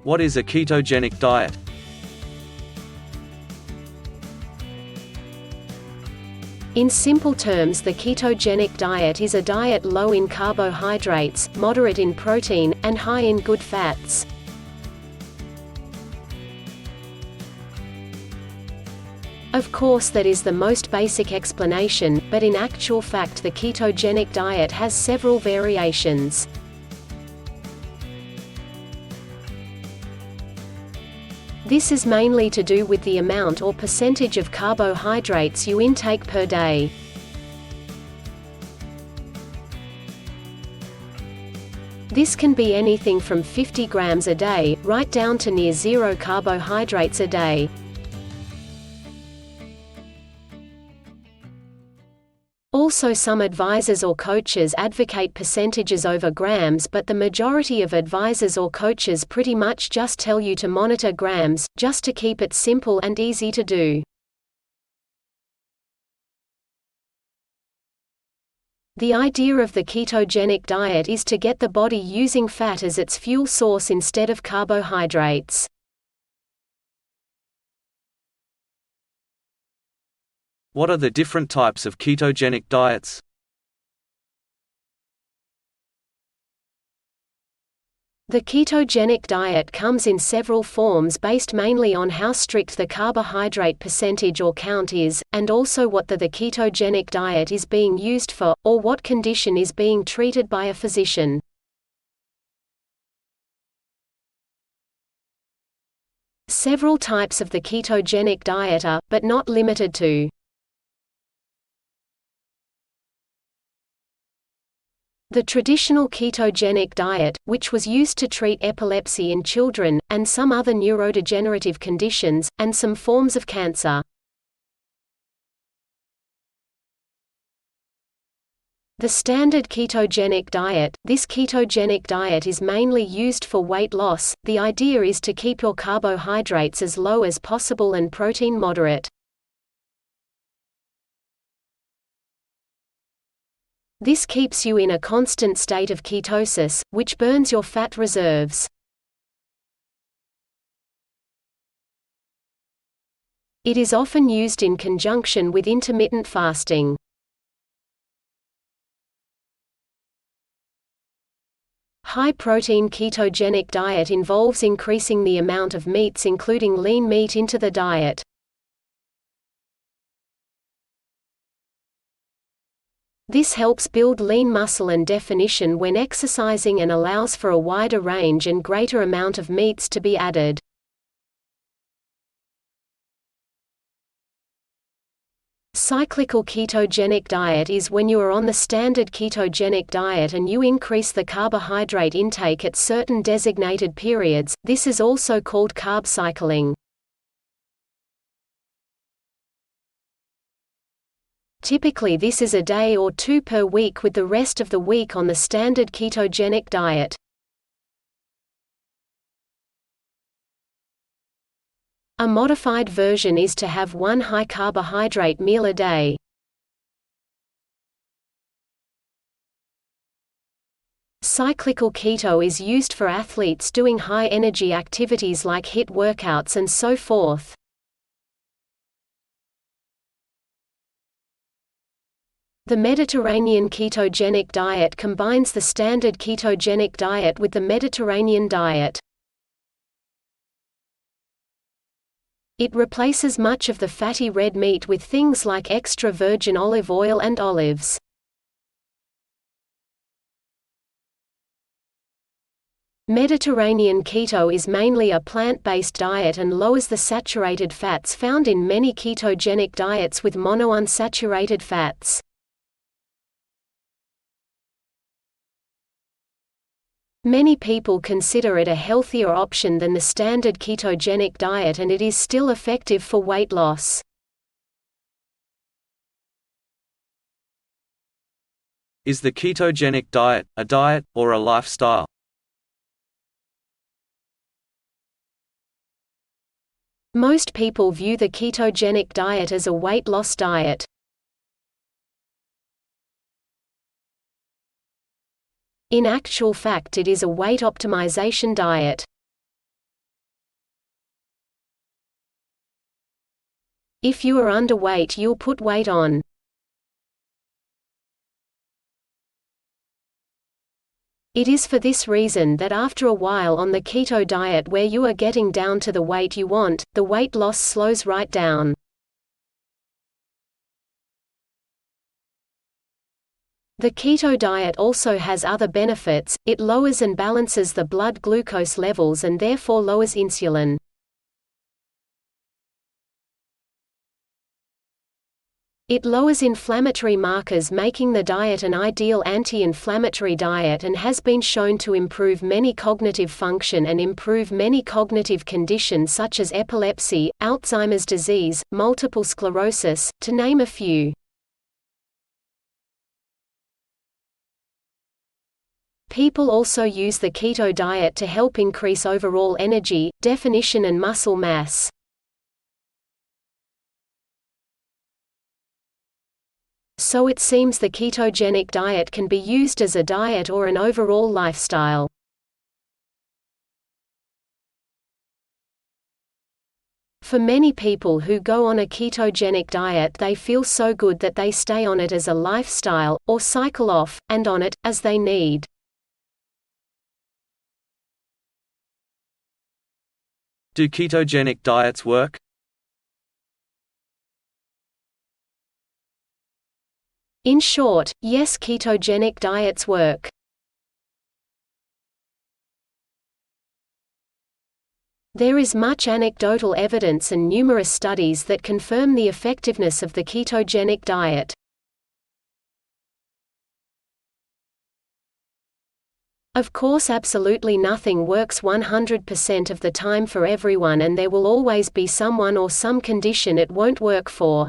What is a ketogenic diet? In simple terms, the ketogenic diet is a diet low in carbohydrates, moderate in protein, and high in good fats. Of course, that is the most basic explanation, but in actual fact the ketogenic diet has several variations. This is mainly to do with the amount or percentage of carbohydrates you intake per day. This can be anything from 50 grams a day, right down to near zero carbohydrates a day. Also, some advisors or coaches advocate percentages over grams, but the majority of advisors or coaches pretty much just tell you to monitor grams, just to keep it simple and easy to do. The idea of the ketogenic diet is to get the body using fat as its fuel source instead of carbohydrates. What are the different types of ketogenic diets? The ketogenic diet comes in several forms based mainly on how strict the carbohydrate percentage or count is, and also what the ketogenic diet is being used for, or what condition is being treated by a physician. Several types of the ketogenic diet are, but not limited to: the traditional ketogenic diet, which was used to treat epilepsy in children, and some other neurodegenerative conditions, and some forms of cancer. The standard ketogenic diet. This ketogenic diet is mainly used for weight loss. The idea is to keep your carbohydrates as low as possible and protein moderate. This keeps you in a constant state of ketosis, which burns your fat reserves. It is often used in conjunction with intermittent fasting. High-protein ketogenic diet involves increasing the amount of meats including lean meat into the diet. This helps build lean muscle and definition when exercising and allows for a wider range and greater amount of meats to be added. Cyclical ketogenic diet is when you are on the standard ketogenic diet and you increase the carbohydrate intake at certain designated periods. This is also called carb cycling. Typically this is a day or two per week with the rest of the week on the standard ketogenic diet. A modified version is to have one high-carbohydrate meal a day. Cyclical keto is used for athletes doing high-energy activities like HIIT workouts and so forth. The Mediterranean ketogenic diet combines the standard ketogenic diet with the Mediterranean diet. It replaces much of the fatty red meat with things like extra virgin olive oil and olives. Mediterranean keto is mainly a plant-based diet and lowers the saturated fats found in many ketogenic diets with monounsaturated fats. Many people consider it a healthier option than the standard ketogenic diet, and it is still effective for weight loss. Is the ketogenic diet a diet or a lifestyle? Most people view the ketogenic diet as a weight loss diet. In actual fact, it is a weight optimization diet. If you are underweight, you'll put weight on. It is for this reason that after a while on the keto diet where you are getting down to the weight you want, the weight loss slows right down. The keto diet also has other benefits. It lowers and balances the blood glucose levels and therefore lowers insulin. It lowers inflammatory markers, making the diet an ideal anti-inflammatory diet, and has been shown to improve many cognitive function and improve many cognitive conditions such as epilepsy, Alzheimer's disease, multiple sclerosis, to name a few. People also use the keto diet to help increase overall energy, definition and muscle mass. So it seems the ketogenic diet can be used as a diet or an overall lifestyle. For many people who go on a ketogenic diet, they feel so good that they stay on it as a lifestyle, or cycle off, and on it, as they need. Do ketogenic diets work? In short, yes, ketogenic diets work. There is much anecdotal evidence and numerous studies that confirm the effectiveness of the ketogenic diet. Of course, absolutely nothing works 100% of the time for everyone, and there will always be someone or some condition it won't work for.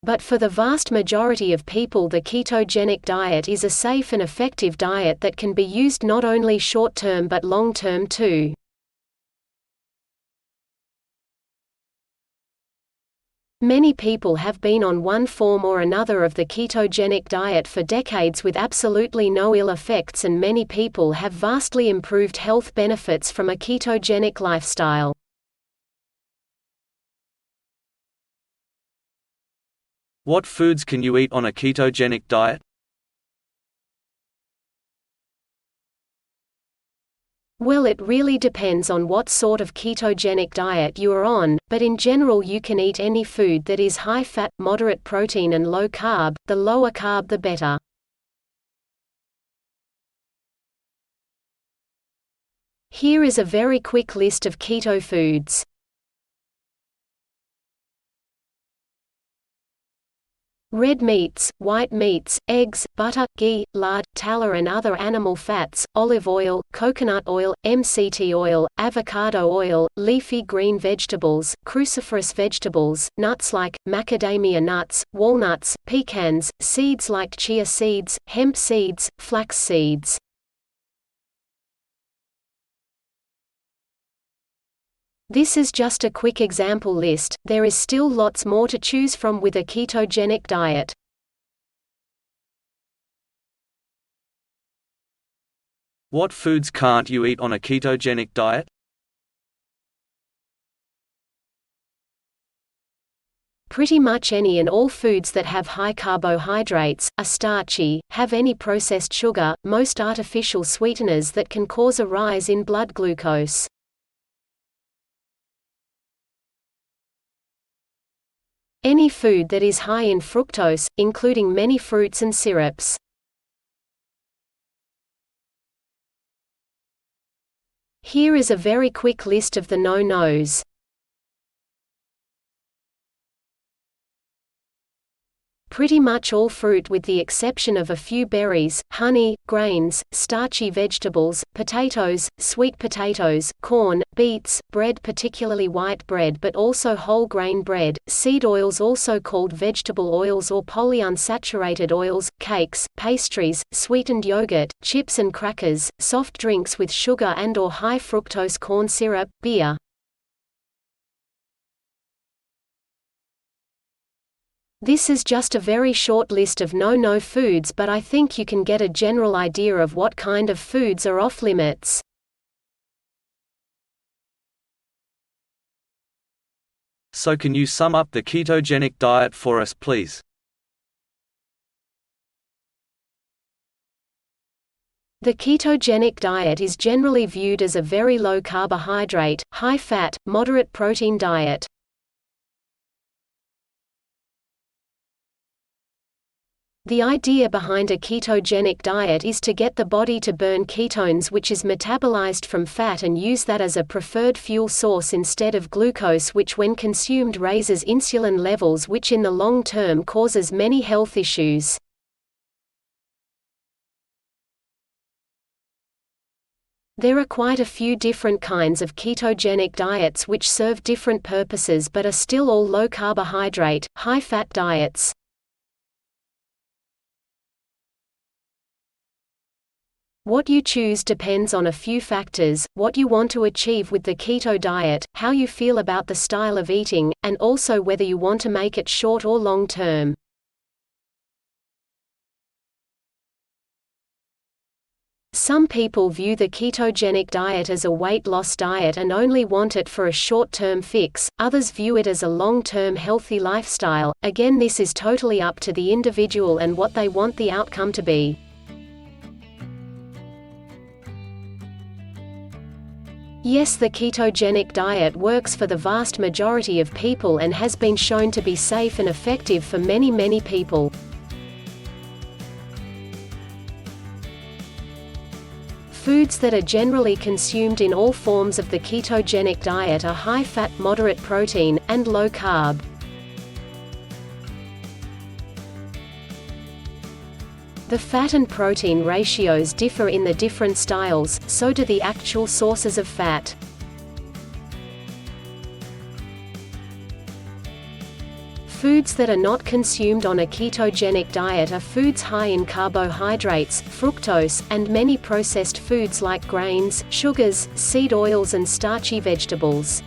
But for the vast majority of people, the ketogenic diet is a safe and effective diet that can be used not only short-term but long-term too. Many people have been on one form or another of the ketogenic diet for decades with absolutely no ill effects, and many people have vastly improved health benefits from a ketogenic lifestyle. What foods can you eat on a ketogenic diet? Well, it really depends on what sort of ketogenic diet you are on, but in general you can eat any food that is high fat, moderate protein and low carb. The lower carb the better. Here is a very quick list of keto foods. Red meats, white meats, eggs, butter, ghee, lard, tallow and other animal fats, olive oil, coconut oil, MCT oil, avocado oil, leafy green vegetables, cruciferous vegetables, nuts like macadamia nuts, walnuts, pecans, seeds like chia seeds, hemp seeds, flax seeds. This is just a quick example list. There is still lots more to choose from with a ketogenic diet. What foods can't you eat on a ketogenic diet? Pretty much any and all foods that have high carbohydrates, are starchy, have any processed sugar, most artificial sweeteners that can cause a rise in blood glucose. Any food that is high in fructose, including many fruits and syrups. Here is a very quick list of the no-nos. Pretty much all fruit with the exception of a few berries, honey, grains, starchy vegetables, potatoes, sweet potatoes, corn, beets, bread, particularly white bread but also whole grain bread, seed oils also called vegetable oils or polyunsaturated oils, cakes, pastries, sweetened yogurt, chips and crackers, soft drinks with sugar and or high fructose corn syrup, beer. This is just a very short list of no-no foods, but I think you can get a general idea of what kind of foods are off limits. so can you sum up the ketogenic diet for us, please? The ketogenic diet is generally viewed as a very low carbohydrate, high fat, moderate protein diet. The idea behind a ketogenic diet is to get the body to burn ketones, which is metabolized from fat, and use that as a preferred fuel source instead of glucose, which when consumed raises insulin levels, which in the long term causes many health issues. There are quite a few different kinds of ketogenic diets which serve different purposes but are still all low carbohydrate, high fat diets. What you choose depends on a few factors: what you want to achieve with the keto diet, how you feel about the style of eating, and also whether you want to make it short or long term. Some people view the ketogenic diet as a weight loss diet and only want it for a short-term fix, others view it as a long-term healthy lifestyle. Again, this is totally up to the individual and what they want the outcome to be. Yes, the ketogenic diet works for the vast majority of people and has been shown to be safe and effective for many people. Foods that are generally consumed in all forms of the ketogenic diet are high fat, moderate protein, and low carb. The fat and protein ratios differ in the different styles, so do the actual sources of fat. Foods that are not consumed on a ketogenic diet are foods high in carbohydrates, fructose, and many processed foods like grains, sugars, seed oils and starchy vegetables.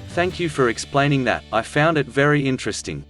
Thank you for explaining that. I found it very interesting.